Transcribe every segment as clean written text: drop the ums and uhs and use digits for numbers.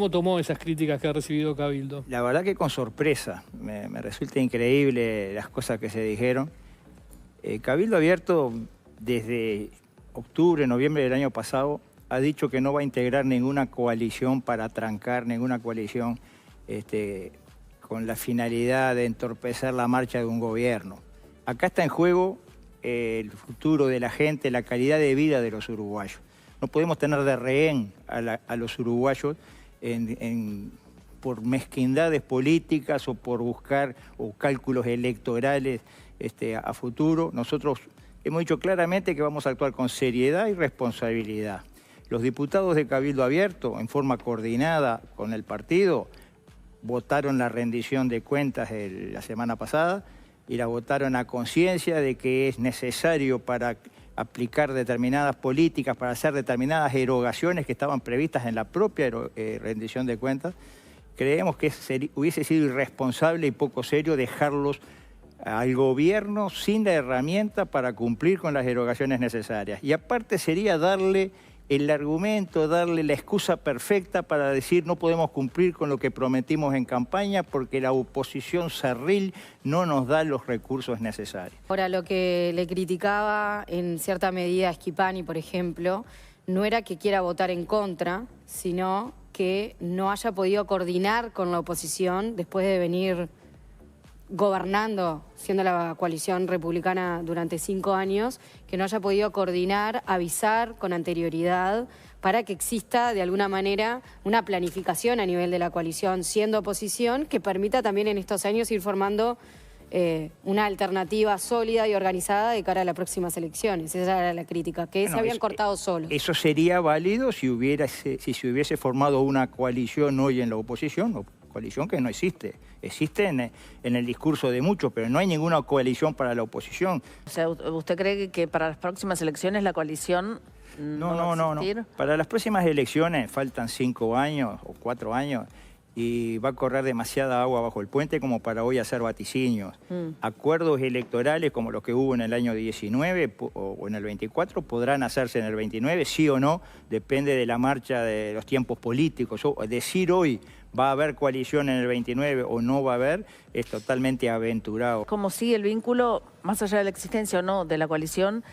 ¿Cómo tomó esas críticas que ha recibido Cabildo? La verdad que con sorpresa. Me resulta increíble las cosas que se dijeron. Cabildo Abierto, desde octubre, noviembre del año pasado, ha dicho que no va a integrar ninguna coalición para trancar, ninguna coalición con la finalidad de entorpecer la marcha de un gobierno. Acá está en juego el futuro de la gente, la calidad de vida de los uruguayos. No podemos tener de rehén a los uruguayos por mezquindades políticas o por buscar cálculos electorales a futuro. Nosotros hemos dicho claramente que vamos a actuar con seriedad y responsabilidad. Los diputados de Cabildo Abierto, en forma coordinada con el partido, votaron la rendición de cuentas la semana pasada y la votaron a conciencia de que es necesario para aplicar determinadas políticas, para hacer determinadas erogaciones que estaban previstas en la propia rendición de cuentas. Creemos que hubiese sido irresponsable y poco serio dejarlos al gobierno sin la herramienta para cumplir con las erogaciones necesarias. Y aparte sería darle el argumento, darle la excusa perfecta para decir no podemos cumplir con lo que prometimos en campaña porque la oposición cerril no nos da los recursos necesarios. Ahora, lo que le criticaba en cierta medida a Schipani, por ejemplo, no era que quiera votar en contra, sino que no haya podido coordinar con la oposición después de venir gobernando, siendo la coalición republicana durante 5 años, que no haya podido coordinar, avisar con anterioridad para que exista de alguna manera una planificación a nivel de la coalición siendo oposición que permita también en estos años ir formando una alternativa sólida y organizada de cara a las próximas elecciones. Esa era la crítica, que se habían cortado solos. Eso sería válido si se hubiese formado una coalición hoy en la oposición, coalición que no existe. Existe en el discurso de muchos, pero no hay ninguna coalición para la oposición. O sea, ¿usted cree que para las próximas elecciones la coalición no va a existir? No. Para las próximas elecciones faltan 5 años o 4 años y va a correr demasiada agua bajo el puente como para hoy hacer vaticinios. Acuerdos electorales como los que hubo en el año 19 o en el 24 podrán hacerse en el 29, sí o no, depende de la marcha de los tiempos políticos. Decir hoy va a haber coalición en el 29 o no va a haber es totalmente aventurado. ¿Cómo sigue el vínculo, más allá de la existencia o no de la coalición,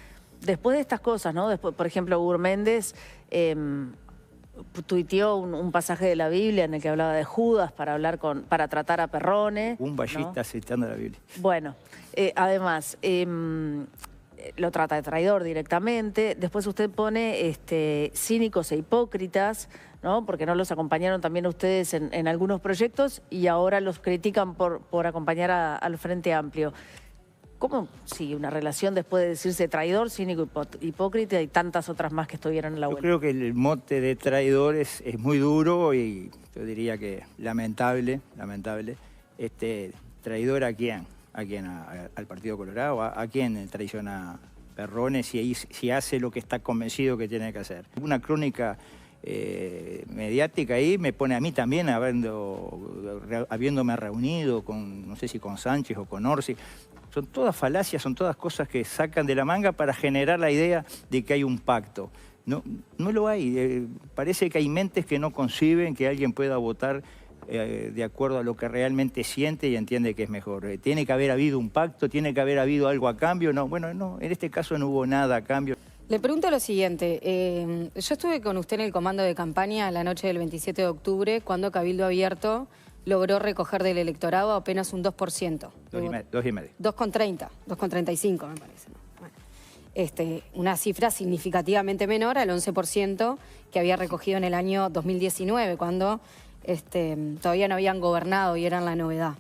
después de estas cosas, ¿no? Después, por ejemplo, Hugo Méndez tuiteó un pasaje de la Biblia en el que hablaba de Judas para tratar a Perrone. Un vallista, ¿no?, citando la Biblia. Bueno, además, lo trata de traidor directamente. Después usted pone cínicos e hipócritas, ¿no? Porque no los acompañaron también ustedes en algunos proyectos y ahora los critican por acompañar al Frente Amplio. ¿Cómo sigue una relación después de decirse traidor, cínico, hipócrita y tantas otras más que estuvieron en la vuelta? Yo creo que el mote de traidor es muy duro y yo diría que lamentable. ¿Traidor a quién? ¿A quién? ¿Al Partido Colorado? ¿A quién traiciona Perrone si hace lo que está convencido que tiene que hacer? Una crónica mediática ahí me pone a mí también habiéndome reunido con, no sé si con Sánchez o con Orsi. Son todas falacias, son todas cosas que sacan de la manga para generar la idea de que hay un pacto. No lo hay. Parece que hay mentes que no conciben que alguien pueda votar de acuerdo a lo que realmente siente y entiende que es mejor. Tiene que haber habido un pacto, tiene que haber habido algo a cambio. No, en este caso no hubo nada a cambio. Le pregunto lo siguiente. Yo estuve con usted en el comando de campaña la noche del 27 de octubre cuando Cabildo Abierto logró recoger del electorado apenas un 2%. 2,5. 2,30, 2,35 me parece, ¿no? Bueno, una cifra significativamente menor al 11% que había recogido en el año 2019, cuando todavía no habían gobernado y eran la novedad.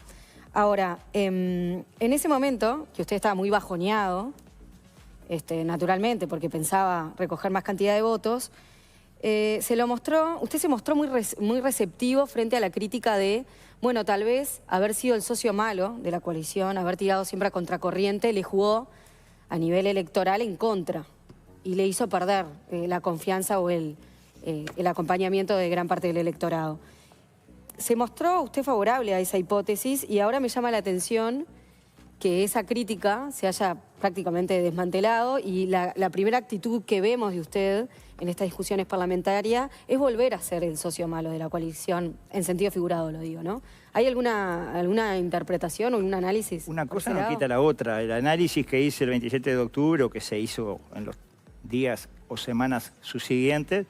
Ahora, en ese momento, que usted estaba muy bajoneado, naturalmente, porque pensaba recoger más cantidad de votos, usted se mostró muy receptivo frente a la crítica de, bueno, tal vez haber sido el socio malo de la coalición, haber tirado siempre a contracorriente, le jugó a nivel electoral en contra y le hizo perder la confianza o el acompañamiento de gran parte del electorado. Se mostró usted favorable a esa hipótesis y ahora me llama la atención que esa crítica se haya prácticamente desmantelado y la primera actitud que vemos de usted en estas discusiones parlamentarias es volver a ser el socio malo de la coalición, en sentido figurado lo digo, ¿no? ¿Hay alguna interpretación o un análisis? Una por cosa ese no lado? quita la otra. El análisis que hice el 27 de octubre o que se hizo en los días o semanas subsiguientes,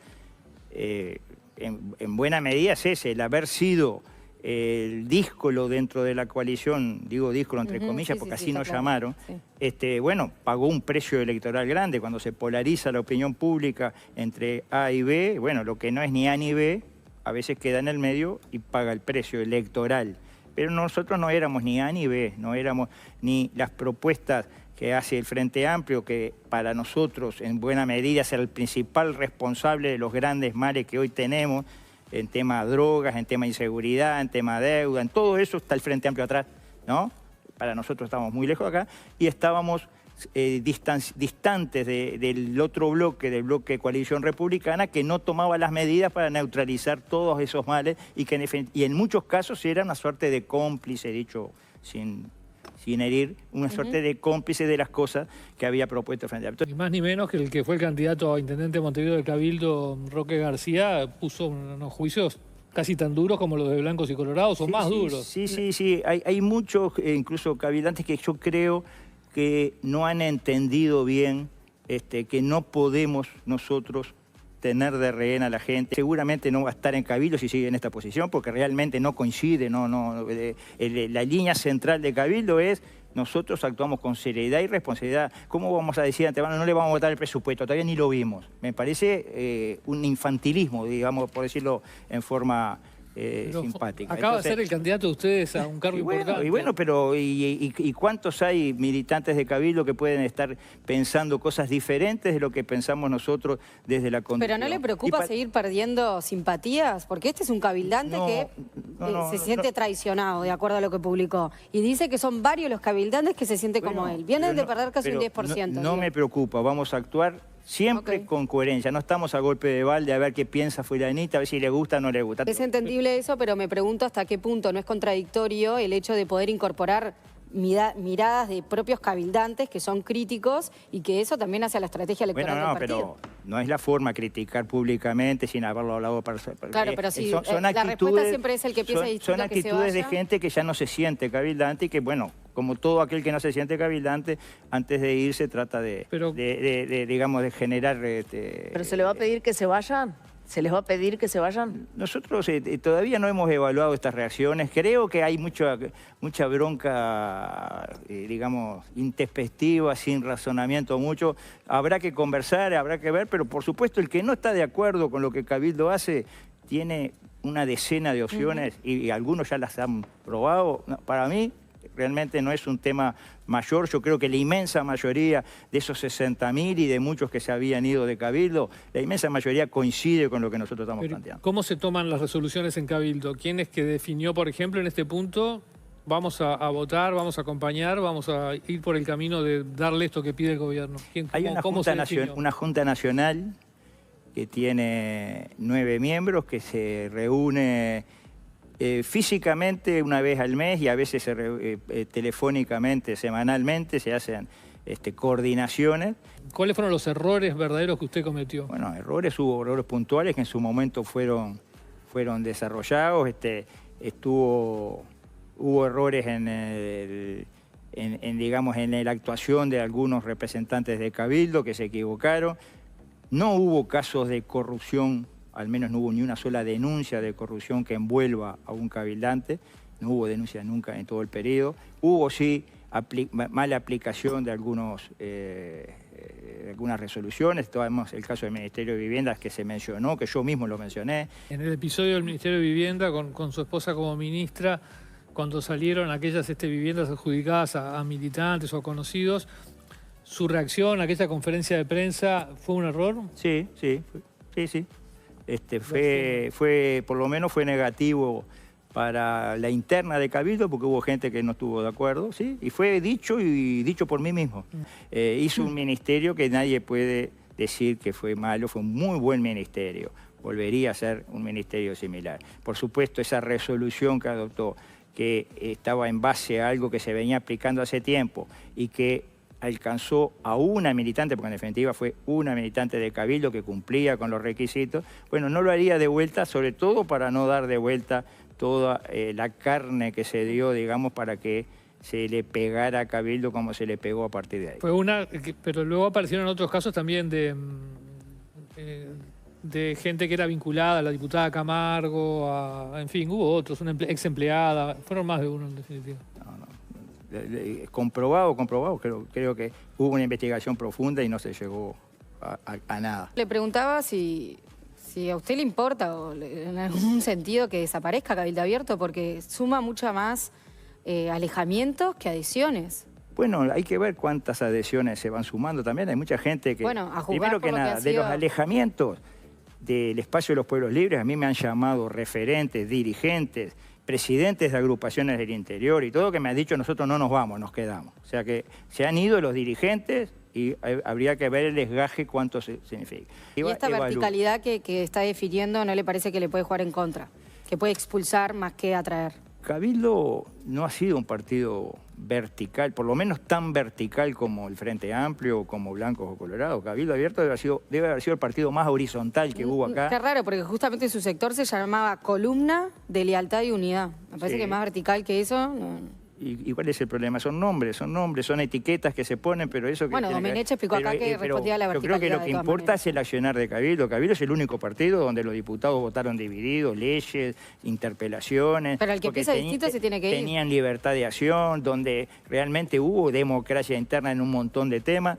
en buena medida es ese, el haber sido el díscolo dentro de la coalición, digo díscolo entre comillas, porque así nos llamaron, bueno, pagó un precio electoral grande cuando se polariza la opinión pública entre A y B. Bueno, lo que no es ni A ni B, a veces queda en el medio y paga el precio electoral. Pero nosotros no éramos ni A ni B, no éramos ni las propuestas que hace el Frente Amplio, que para nosotros en buena medida es el principal responsable de los grandes males que hoy tenemos, en tema de drogas, en tema de inseguridad, en tema de deuda, en todo eso está el Frente Amplio atrás, ¿no? Para nosotros estamos muy lejos de acá y estábamos distantes del otro bloque, del bloque de Coalición Republicana, que no tomaba las medidas para neutralizar todos esos males y en muchos casos era una suerte de cómplice, dicho sin herir, una suerte de cómplice de las cosas que había propuesto el Frente Amplio. Ni más ni menos que el que fue el candidato a intendente de Montevideo del Cabildo, Roque García, puso unos juicios casi tan duros como los de blancos y colorados, o más duros. Sí. Hay muchos, incluso cabildantes, que yo creo que no han entendido bien que no podemos nosotros tener de rehén a la gente. Seguramente no va a estar en Cabildo si sigue en esta posición, porque realmente no coincide. La línea central de Cabildo es: nosotros actuamos con seriedad y responsabilidad. ¿Cómo vamos a decir antemano no le vamos a votar el presupuesto? Todavía ni lo vimos. Me parece un infantilismo, digamos, por decirlo en forma simpática. Acaba de ser el candidato de ustedes a un cargo importante. Pero ¿cuántos hay militantes de Cabildo que pueden estar pensando cosas diferentes de lo que pensamos nosotros desde la conducción? ¿Pero no le preocupa seguir perdiendo simpatías? Porque este es un cabildante que se siente traicionado, de acuerdo a lo que publicó. Y dice que son varios los cabildantes que se sienten como él. Vienen de perder casi un 10%. No me preocupa, vamos a actuar siempre con coherencia. No estamos a golpe de balde a ver qué piensa fulanita, a ver si le gusta o no le gusta. Es entendible eso, pero me pregunto hasta qué punto no es contradictorio el hecho de poder incorporar miradas de propios cabildantes que son críticos y que eso también hace a la estrategia electoral del partido. Pero no es la forma criticar públicamente sin haberlo hablado. Claro, pero sí, son la respuesta siempre es el que piensa distinto. Son actitudes de gente que ya no se siente cabildante y que, bueno, como todo aquel que no se siente cabildante, antes de irse trata digamos, de generar... ¿Pero se le va a pedir que se vayan? ¿Se les va a pedir que se vayan? Nosotros todavía no hemos evaluado estas reacciones. Creo que hay mucha bronca, digamos, intempestiva, sin razonamiento mucho. Habrá que conversar, habrá que ver, pero por supuesto el que no está de acuerdo con lo que Cabildo hace tiene una decena de opciones y algunos ya las han probado. No, para mí realmente no es un tema mayor. Yo creo que la inmensa mayoría de esos 60.000 y de muchos que se habían ido de Cabildo, la inmensa mayoría coincide con lo que nosotros estamos planteando. ¿Cómo se toman las resoluciones en Cabildo? ¿Quién es que definió, por ejemplo, en este punto, vamos a votar, vamos a acompañar, vamos a ir por el camino de darle esto que pide el gobierno? Hay una Junta Nacional que tiene 9 miembros, que se reúne físicamente una vez al mes y a veces telefónicamente, semanalmente, se hacen coordinaciones. ¿Cuáles fueron los errores verdaderos que usted cometió? Bueno, hubo errores puntuales que en su momento fueron desarrollados. Hubo errores digamos, en la actuación de algunos representantes de Cabildo que se equivocaron. No hubo casos de corrupción, al menos no hubo ni una sola denuncia de corrupción que envuelva a un cabildante. No hubo denuncia nunca en todo el periodo. Hubo sí mala aplicación de algunas resoluciones. Tomamos el caso del Ministerio de Vivienda que se mencionó, que yo mismo lo mencioné. En el episodio del Ministerio de Vivienda, con su esposa como ministra, cuando salieron aquellas viviendas adjudicadas a militantes o a conocidos, ¿su reacción a aquella conferencia de prensa fue un error? Sí. Por lo menos fue negativo para la interna de Cabildo, porque hubo gente que no estuvo de acuerdo, ¿sí? Y fue dicho por mí mismo. Hizo un ministerio que nadie puede decir que fue malo, fue un muy buen ministerio. Volvería a ser un ministerio similar. Por supuesto, esa resolución que adoptó, que estaba en base a algo que se venía aplicando hace tiempo y que alcanzó a una militante, porque en definitiva fue una militante de Cabildo que cumplía con los requisitos, bueno, no lo haría de vuelta, sobre todo para no dar de vuelta toda la carne que se dio, digamos, para que se le pegara a Cabildo como se le pegó a partir de ahí. Fue una, pero luego aparecieron otros casos también de gente que era vinculada a la diputada Camargo, en fin, hubo otros, una ex empleada, fueron más de uno en definitiva. Comprobado, creo que hubo una investigación profunda y no se llegó a nada. Le preguntaba si a usted le importa o en algún sentido que desaparezca Cabildo Abierto, porque suma mucha más alejamientos que adhesiones. Bueno, hay que ver cuántas adhesiones se van sumando también. Hay mucha gente que, bueno, a primero que nada, de los alejamientos del espacio de los pueblos libres, a mí me han llamado referentes, dirigentes, presidentes de agrupaciones del interior y todo, que me han dicho nosotros no nos vamos, nos quedamos. O sea que se han ido los dirigentes y habría que ver el desgaje cuánto significa. ¿Y esta verticalidad que está definiendo no le parece que le puede jugar en contra? Que puede expulsar más que atraer. Cabildo no ha sido un partido vertical, por lo menos tan vertical como el Frente Amplio o como Blancos o Colorados. Cabildo Abierto debe haber sido el partido más horizontal que hubo acá. Qué raro, porque justamente su sector se llamaba Columna de Lealtad y Unidad. Me parece que más vertical que eso... No. ¿Y cuál es el problema? Son nombres, son etiquetas que se ponen, pero eso... Bueno, Domenech explicó acá que respondía a la verticalidad. Yo creo que lo que importa es el accionar de Cabildo. Cabildo es el único partido donde los diputados votaron divididos, leyes, interpelaciones... Pero el que piensa distinto se tiene que ir. Tenían libertad de acción, donde realmente hubo democracia interna en un montón de temas,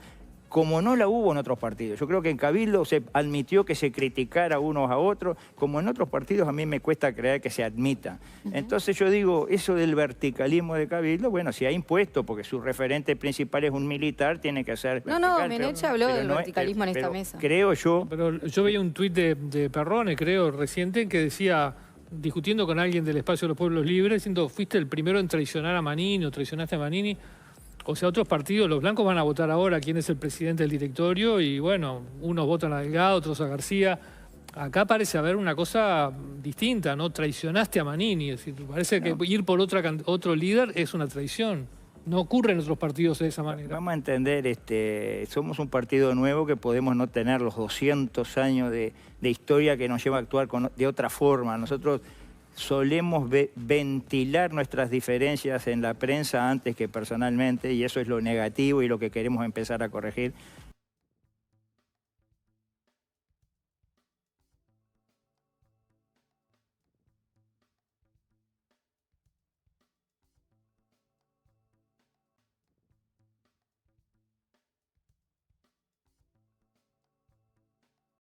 como no la hubo en otros partidos. Yo creo que en Cabildo se admitió que se criticara unos a otros, como en otros partidos a mí me cuesta creer que se admita. Entonces yo digo, eso del verticalismo de Cabildo, bueno, se ha impuesto, porque su referente principal es un militar, tiene que ser vertical. No, Domenech habló del verticalismo en esta mesa. Creo yo... Pero yo veía un tuit de Perrone, creo, reciente, que decía, discutiendo con alguien del espacio de los pueblos libres, diciendo, fuiste el primero en traicionar a Manini o traicionaste a Manini. O sea, otros partidos, los blancos van a votar ahora quién es el presidente del directorio y bueno, unos votan a Delgado, otros a García. Acá parece haber una cosa distinta, ¿no? Traicionaste a Manini, es decir, parece que ir por otro líder es una traición. No ocurre en otros partidos de esa manera. Vamos a entender, somos un partido nuevo que podemos no tener los 200 años de historia que nos lleva a actuar de otra forma. Nosotros solemos ventilar nuestras diferencias en la prensa antes que personalmente, y eso es lo negativo y lo que queremos empezar a corregir.